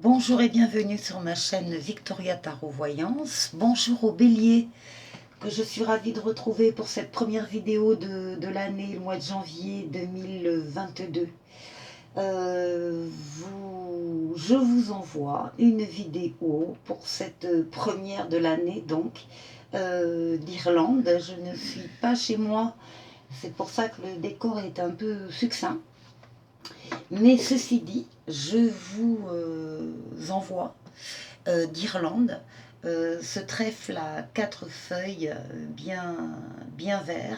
Bonjour et bienvenue sur ma chaîne Victoria Tarot Voyance. Bonjour aux béliers que je suis ravie de retrouver pour cette première vidéo de l'année, le mois de janvier 2022. Je vous envoie une vidéo pour cette première de l'année d'Irlande. Je ne suis pas chez moi, c'est pour ça que le décor est un peu succinct. Mais ceci dit, je vous envoie d'Irlande ce trèfle à 4 feuilles bien vert,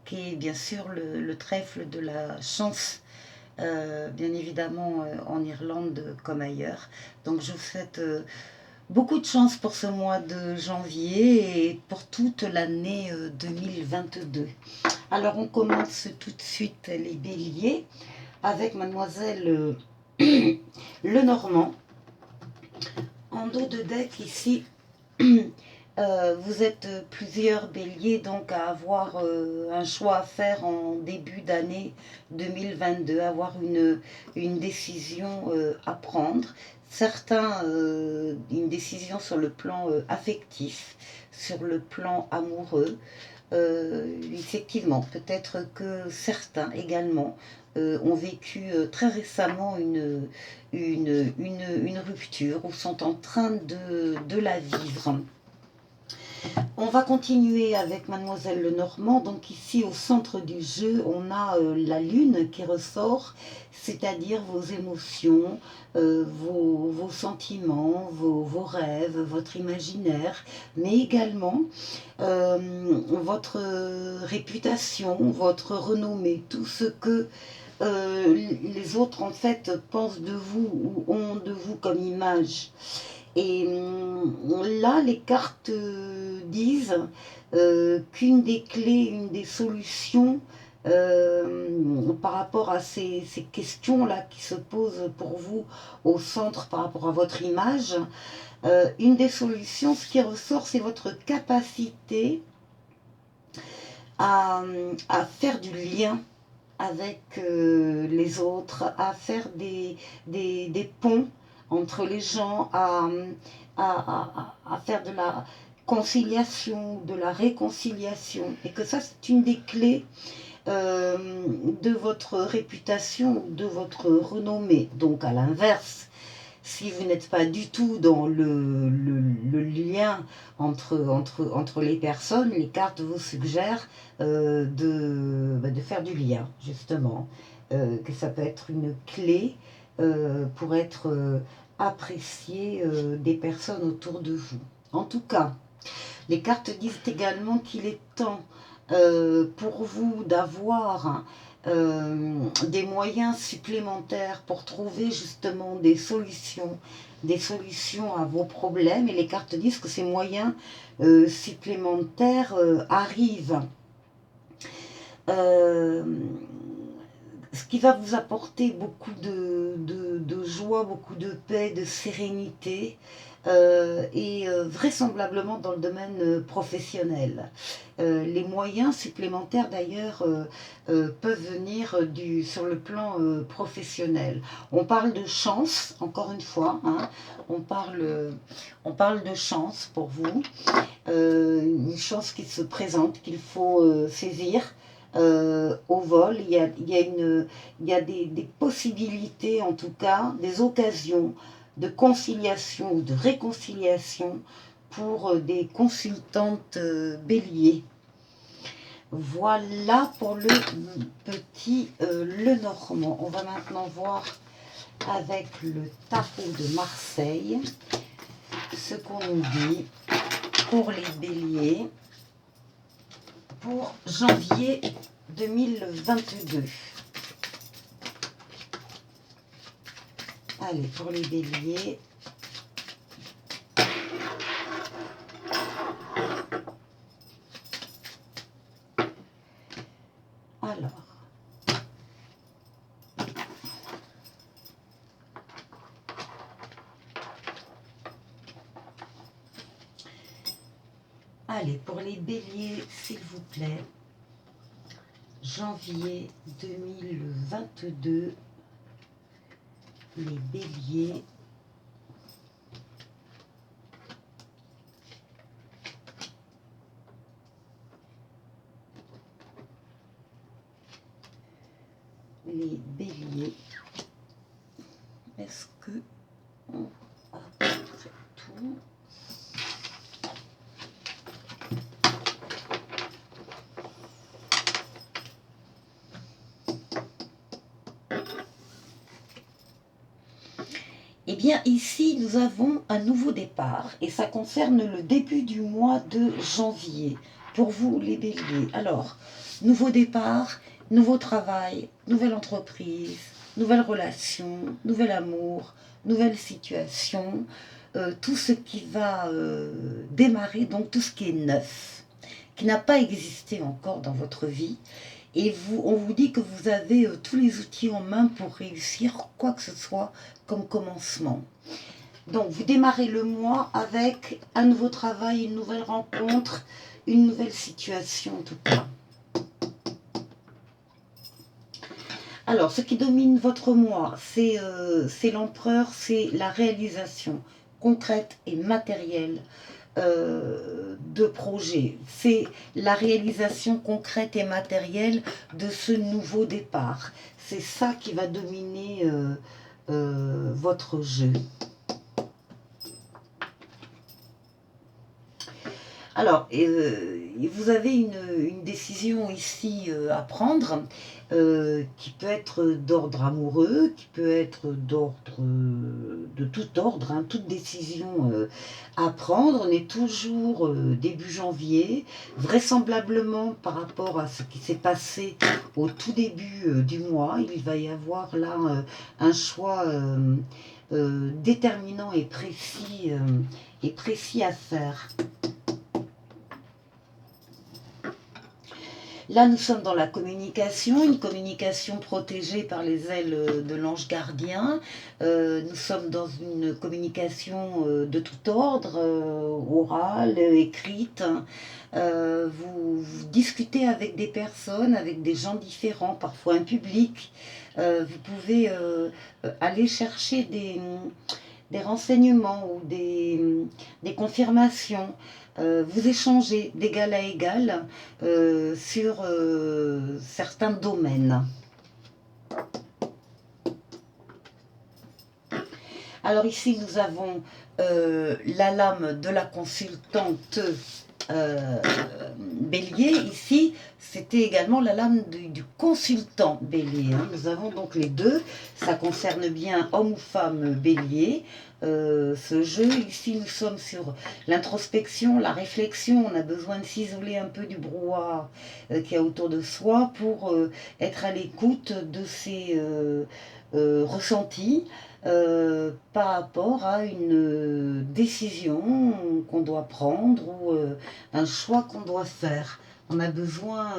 qui est bien sûr le trèfle de la chance, bien évidemment en Irlande comme ailleurs. Donc je vous souhaite beaucoup de chance pour ce mois de janvier et pour toute l'année 2022. Alors on commence tout de suite les béliers avec mademoiselle Lenormand. En dos de deck ici, vous êtes plusieurs béliers donc à avoir un choix à faire en début d'année 2022, avoir une décision à prendre. Certains, une décision sur le plan affectif, sur le plan amoureux. Effectivement, peut-être que certains également ont vécu très récemment une rupture ou sont en train de la vivre. On va continuer avec Mademoiselle Lenormand. Donc ici au centre du jeu, on a la lune qui ressort, c'est-à-dire vos émotions, vos sentiments, vos rêves, votre imaginaire, mais également votre réputation, votre renommée, tout ce que les autres en fait pensent de vous ou ont de vous comme image. Et là, les cartes disent qu'une des clés, une des solutions par rapport à ces questions-là qui se posent pour vous au centre par rapport à votre image, une des solutions, ce qui ressort, c'est votre capacité à faire du lien avec les autres, à faire des ponts entre les gens, à faire de la conciliation, de la réconciliation. Et que ça, c'est une des clés de votre réputation, de votre renommée. Donc à l'inverse, si vous n'êtes pas du tout dans le lien entre les personnes, les cartes vous suggèrent de faire du lien, justement. Que ça peut être une clé pour être apprécié des personnes autour de vous. En tout cas, les cartes disent également qu'il est temps pour vous d'avoir des moyens supplémentaires pour trouver justement des solutions à vos problèmes. Et les cartes disent que ces moyens supplémentaires arrivent. Ce qui va vous apporter beaucoup de joie, beaucoup de paix, de sérénité, et vraisemblablement dans le domaine professionnel. Les moyens supplémentaires d'ailleurs peuvent venir sur le plan professionnel. On parle de chance, encore une fois, hein, on parle de chance pour vous, une chance qui se présente, qu'il faut saisir. Au vol, il y a des possibilités, en tout cas, des occasions de conciliation ou de réconciliation pour des consultantes béliers. Voilà pour le petit Lenormand. On va maintenant voir avec le tarot de Marseille ce qu'on nous dit pour les béliers pour janvier 2022. Allez, pour les béliers. Alors. Allez, pour les béliers, s'il vous plaît. Janvier 2022. Les béliers. les béliers. Est-ce que on a à peu près tout? Eh bien, ici, nous avons un nouveau départ et ça concerne le début du mois de janvier pour vous, les béliers. Alors, nouveau départ, nouveau travail, nouvelle entreprise, nouvelle relation, nouvel amour, nouvelle situation, tout ce qui va démarrer, donc tout ce qui est neuf, qui n'a pas existé encore dans votre vie. Et on vous dit que vous avez tous les outils en main pour réussir quoi que ce soit comme commencement. Donc, vous démarrez le mois avec un nouveau travail, une nouvelle rencontre, une nouvelle situation en tout cas. Alors, ce qui domine votre mois, c'est l'empereur, c'est la réalisation concrète et matérielle de projets. C'est la réalisation concrète et matérielle de ce nouveau départ. C'est ça qui va dominer votre jeu. Alors, vous avez une décision ici à prendre qui peut être d'ordre amoureux, qui peut être d'ordre de tout ordre, hein, toute décision à prendre. On est toujours début janvier, vraisemblablement par rapport à ce qui s'est passé au tout début du mois. Il va y avoir là un choix déterminant et précis à faire. Là, nous sommes dans la communication, une communication protégée par les ailes de l'ange gardien. Nous sommes dans une communication de tout ordre, orale, écrite. Vous discutez avec des personnes, avec des gens différents, parfois un public. Vous pouvez aller chercher des renseignements ou des confirmations. Vous échangez d'égal à égal sur certains domaines. Alors ici, nous avons la lame de la consultante Bélier. Ici, c'était également la lame du consultant Bélier. Hein. Nous avons donc les deux. Ça concerne bien homme ou femme Bélier. Ce jeu, ici, nous sommes sur l'introspection, la réflexion. On a besoin de s'isoler un peu du brouhaha qu'il y a autour de soi pour être à l'écoute de ses ressentis. Par rapport à une décision qu'on doit prendre ou un choix qu'on doit faire. On a besoin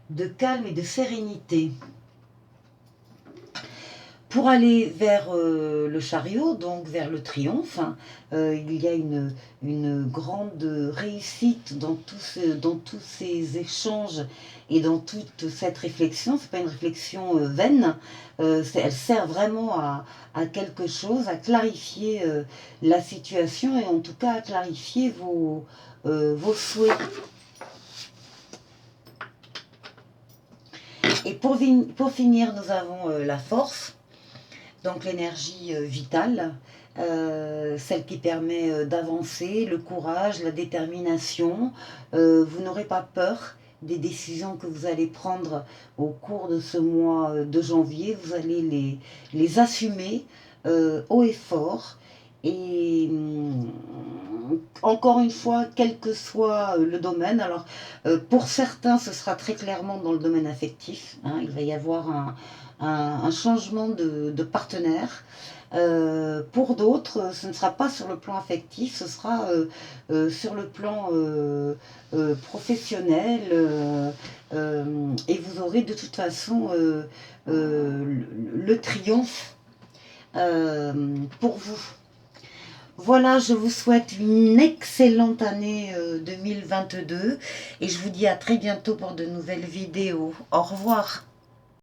de calme et de sérénité. Pour aller vers le chariot, donc vers le triomphe, hein, il y a une grande réussite dans tous ces échanges et dans toute cette réflexion. Ce n'est pas une réflexion vaine, elle sert vraiment à quelque chose, à clarifier la situation et en tout cas à clarifier vos souhaits. Et pour finir, nous avons la force. Donc l'énergie vitale, celle qui permet d'avancer, le courage, la détermination. Vous n'aurez pas peur des décisions que vous allez prendre au cours de ce mois de janvier. Vous allez les assumer haut et fort. Et encore une fois, quel que soit le domaine, alors pour certains, ce sera très clairement dans le domaine affectif. Hein, il va y avoir un changement de partenaire. Pour d'autres, ce ne sera pas sur le plan affectif, ce sera sur le plan professionnel et vous aurez de toute façon le triomphe pour vous. Voilà, je vous souhaite une excellente année 2022 et je vous dis à très bientôt pour de nouvelles vidéos. Au revoir.